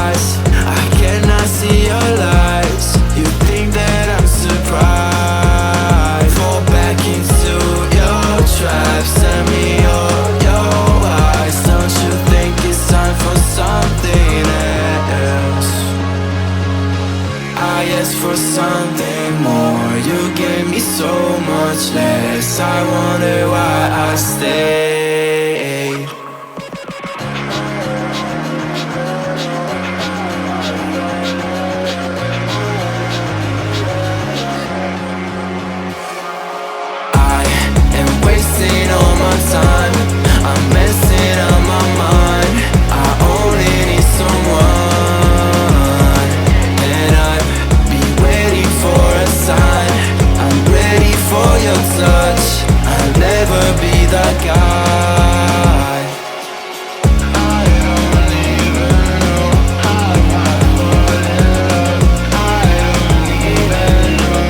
eyes, I cannot see your lies. You think that I'm surprised. Fall back into your trap. Send me your eyes. Don't you think it's time for something else? I asked for something more. You gave me so much less. I wonder why I stayed. Wasting all my time, I'm messing up my mind. I only need someone, and I'd be waiting for a sign. I'm ready for your touch. I'll never be that guy. I don't even know how I fall in love. I don't even know.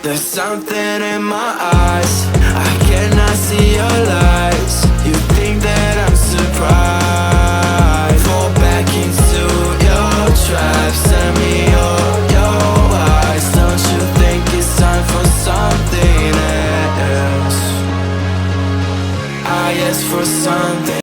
There's something in my eyes, I cannot see your lies. You think that I'm surprised. Fall back into your trap. Send me your eyes. Don't you think it's time for something else? I asked for something